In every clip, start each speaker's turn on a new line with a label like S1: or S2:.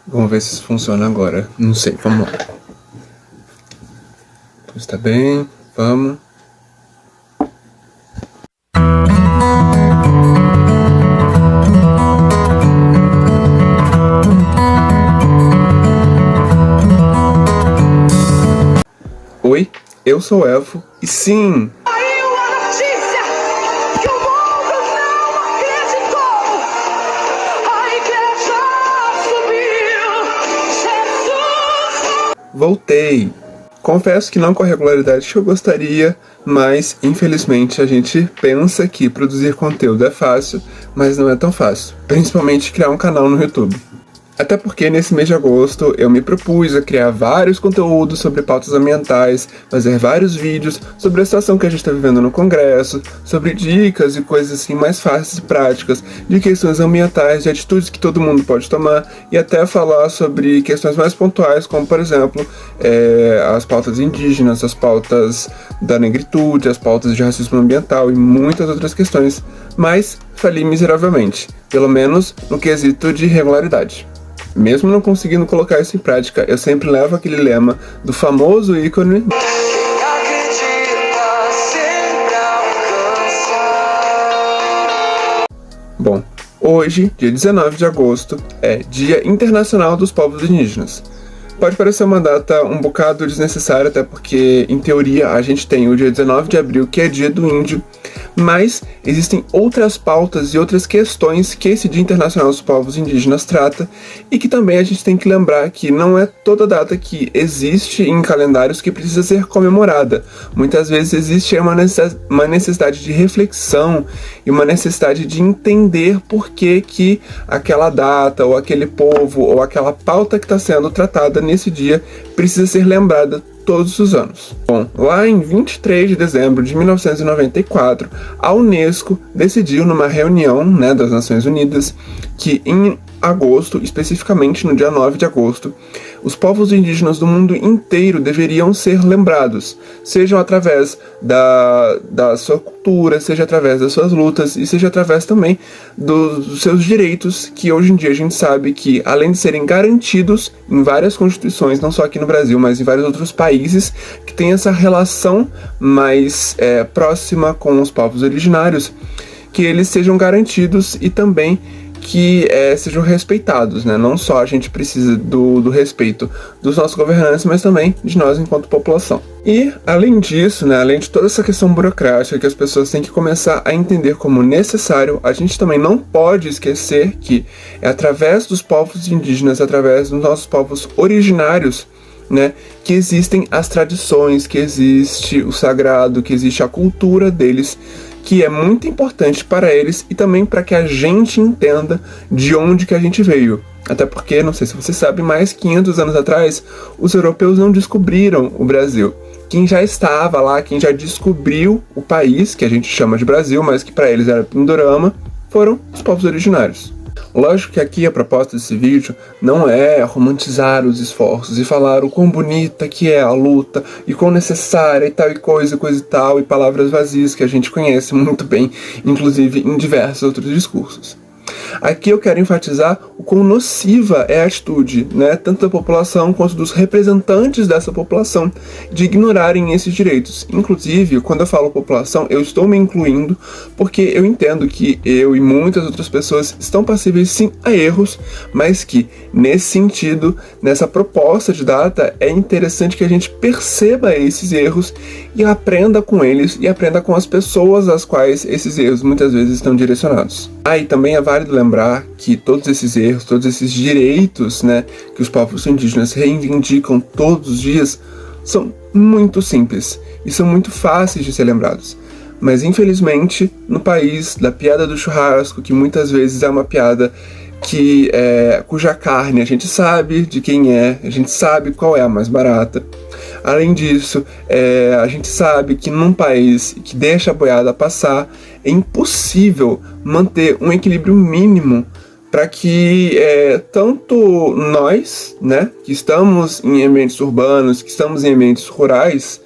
S1: Vamos ver se isso funciona agora. Não sei, vamos lá. Está bem, vamos. Oi, eu sou o Elfo e sim!
S2: Saiu a notícia que o mundo não acreditou. A igreja subiu, Jesus.
S1: Voltei! Confesso que não com a regularidade que eu gostaria, mas infelizmente a gente pensa que produzir conteúdo é fácil, mas não é tão fácil, principalmente criar um canal no YouTube. Até porque nesse mês de agosto eu me propus a criar vários conteúdos sobre pautas ambientais, fazer vários vídeos sobre a situação que a gente está vivendo no Congresso, sobre dicas e coisas assim mais fáceis e práticas de questões ambientais, de atitudes que todo mundo pode tomar e até falar sobre questões mais pontuais, como por exemplo as pautas indígenas, as pautas da negritude, as pautas de racismo ambiental e muitas outras questões, mas falhei miseravelmente, pelo menos no quesito de regularidade. Mesmo não conseguindo colocar isso em prática, eu sempre levo aquele lema do famoso ícone.
S2: Quem acredita sempre alcança.
S1: Bom, hoje, dia 19 de agosto, é Dia Internacional dos Povos Indígenas. Pode parecer uma data um bocado desnecessária, até porque, em teoria, a gente tem o dia 19 de abril, que é Dia do Índio, mas existem outras pautas e outras questões que esse Dia Internacional dos Povos Indígenas trata e que também a gente tem que lembrar que não é toda data que existe em calendários que precisa ser comemorada. Muitas vezes existe uma necessidade de reflexão e uma necessidade de entender por que aquela data, ou aquele povo, ou aquela pauta que está sendo tratada nesse dia precisa ser lembrada todos os anos. Bom, lá em 23 de dezembro de 1994, a Unesco decidiu numa reunião, das Nações Unidas que em agosto, especificamente no dia 9 de agosto, os povos indígenas do mundo inteiro deveriam ser lembrados, sejam através da sua cultura, seja através das suas lutas e seja através também dos seus direitos, que hoje em dia a gente sabe que, além de serem garantidos em várias constituições, não só aqui no Brasil, mas em vários outros países que têm essa relação mais próxima com os povos originários, que eles sejam garantidos e também que sejam respeitados, né? Não só a gente precisa do respeito dos nossos governantes, mas também de nós enquanto população. E, além disso, além de toda essa questão burocrática que as pessoas têm que começar a entender como necessário, a gente também não pode esquecer que é através dos povos indígenas, através dos nossos povos originários, que existem as tradições, que existe o sagrado, que existe a cultura deles, que é muito importante para eles e também para que a gente entenda de onde que a gente veio. Até porque, não sei se você sabe, mas 500 anos atrás, os europeus não descobriram o Brasil. Quem já estava lá, quem já descobriu o país, que a gente chama de Brasil, mas que para eles era Pindorama, foram os povos originários. Lógico que aqui a proposta desse vídeo não é romantizar os esforços e falar o quão bonita que é a luta e quão necessária e tal e coisa e tal, e palavras vazias que a gente conhece muito bem, inclusive em diversos outros discursos. Aqui eu quero enfatizar o quão nociva é a atitude, tanto da população quanto dos representantes dessa população, de ignorarem esses direitos. Inclusive, quando eu falo população, eu estou me incluindo, porque eu entendo que eu e muitas outras pessoas estão passíveis sim a erros, mas que, nesse sentido, nessa proposta de data, é interessante que a gente perceba esses erros e aprenda com eles e aprenda com as pessoas às quais esses erros muitas vezes estão direcionados. E também é válido lembrar que todos esses erros, todos esses direitos, que os povos indígenas reivindicam todos os dias, são muito simples e são muito fáceis de ser lembrados. Mas infelizmente, no país da piada do churrasco, que muitas vezes é uma piada cuja carne a gente sabe de quem é, a gente sabe qual é a mais barata. Além disso, a gente sabe que num país que deixa a boiada passar, é impossível manter um equilíbrio mínimo para que tanto nós, que estamos em ambientes urbanos, que estamos em ambientes rurais,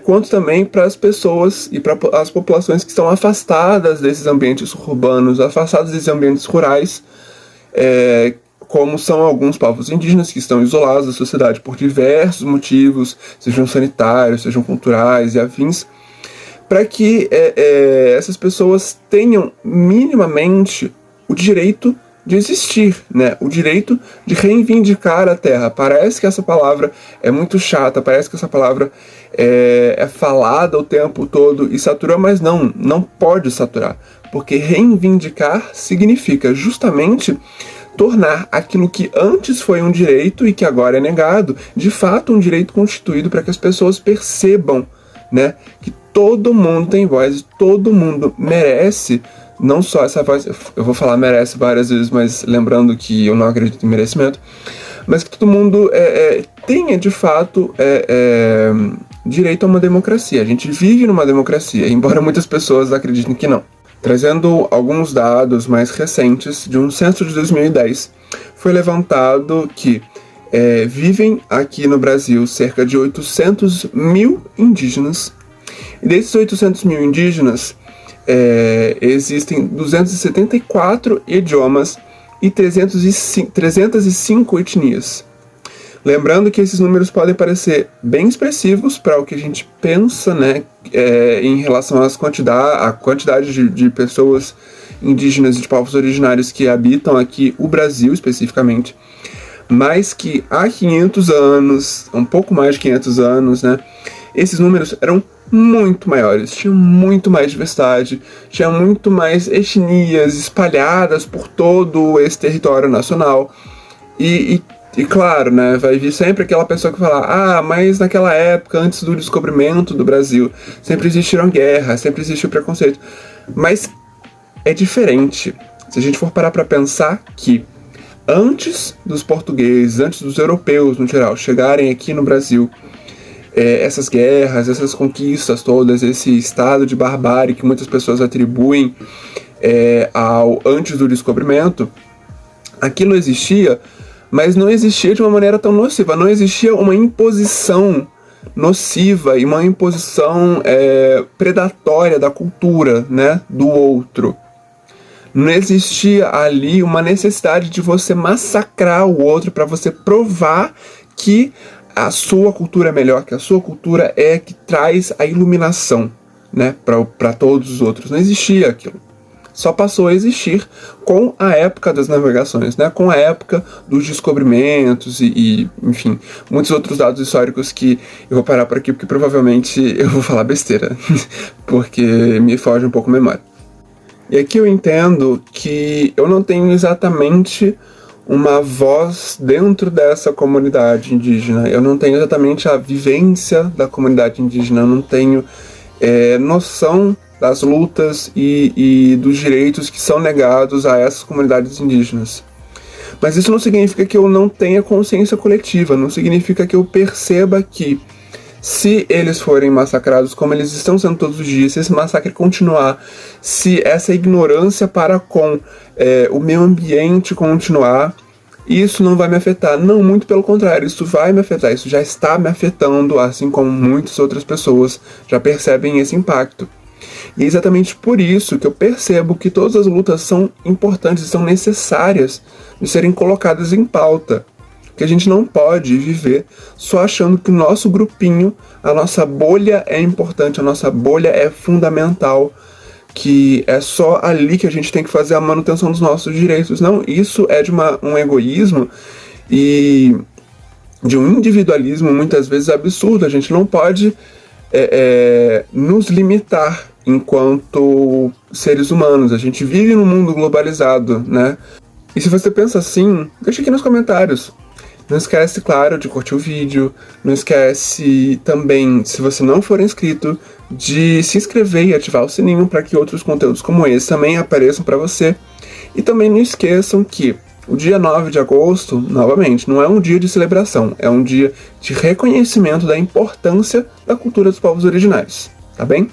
S1: quanto também para as pessoas e para as populações que estão afastadas desses ambientes urbanos, afastadas desses ambientes rurais, como são alguns povos indígenas que estão isolados da sociedade por diversos motivos, sejam sanitários, sejam culturais e afins, para que essas pessoas tenham minimamente o direito de existir, né? O direito de reivindicar a terra. Parece que essa palavra é muito chata, parece que essa palavra é falada o tempo todo e satura, mas não pode saturar, porque reivindicar significa justamente tornar aquilo que antes foi um direito e que agora é negado, de fato um direito constituído, para que as pessoas percebam, né, que todo mundo tem voz, todo mundo merece. Não só essa voz, eu vou falar merece várias vezes, mas lembrando que eu não acredito em merecimento, mas que todo mundo tenha, de fato, direito a uma democracia. A gente vive numa democracia, embora muitas pessoas acreditem que não. Trazendo alguns dados mais recentes, de um censo de 2010, foi levantado que vivem aqui no Brasil cerca de 800 mil indígenas, e desses 800 mil indígenas, existem 274 idiomas e 305 etnias. Lembrando que esses números podem parecer bem expressivos para o que a gente pensa, né, em relação à quantidade de pessoas indígenas e de povos originários que habitam aqui o Brasil especificamente, mas que há 500 anos, um pouco mais de 500 anos, né, esses números eram muito maiores, tinha muito mais diversidade, tinha muito mais etnias espalhadas por todo esse território nacional. E claro, né, vai vir sempre aquela pessoa que fala: mas naquela época, antes do descobrimento do Brasil, sempre existiram guerras, sempre existiu preconceito. Mas é diferente. Se a gente for parar para pensar que antes dos portugueses, antes dos europeus no geral, chegarem aqui no Brasil, essas guerras, essas conquistas todas, esse estado de barbárie que muitas pessoas atribuem ao antes do descobrimento, aquilo existia, mas não existia de uma maneira tão nociva, não existia uma imposição nociva e uma imposição predatória da cultura, né, do outro. Não existia ali uma necessidade de você massacrar o outro para você provar que a sua cultura é melhor, que a sua cultura é que traz a iluminação, né, para todos os outros. Não existia aquilo. Só passou a existir com a época das navegações, né, com a época dos descobrimentos e enfim, muitos outros dados históricos que eu vou parar por aqui porque provavelmente eu vou falar besteira, porque me foge um pouco a memória. E aqui eu entendo que eu não tenho exatamente uma voz dentro dessa comunidade indígena, eu não tenho exatamente a vivência da comunidade indígena, eu não tenho noção das lutas e dos direitos que são negados a essas comunidades indígenas. Mas isso não significa que eu não tenha consciência coletiva, não significa que eu perceba que, se eles forem massacrados como eles estão sendo todos os dias, se esse massacre continuar, se essa ignorância para com o meio ambiente continuar, isso não vai me afetar. Não, muito pelo contrário, isso vai me afetar, isso já está me afetando, assim como muitas outras pessoas já percebem esse impacto. E é exatamente por isso que eu percebo que todas as lutas são importantes, são necessárias de serem colocadas em pauta. Que a gente não pode viver só achando que o nosso grupinho, a nossa bolha é importante, a nossa bolha é fundamental, que é só ali que a gente tem que fazer a manutenção dos nossos direitos. Não, isso é de um egoísmo e de um individualismo muitas vezes absurdo. A gente não pode nos limitar enquanto seres humanos. A gente vive num mundo globalizado, né? E se você pensa assim, deixa aqui nos comentários. Não esquece, claro, de curtir o vídeo. Não esquece também, se você não for inscrito, de se inscrever e ativar o sininho para que outros conteúdos como esse também apareçam para você. E também não esqueçam que o dia 9 de agosto, novamente, não é um dia de celebração, é um dia de reconhecimento da importância da cultura dos povos originários, tá bem?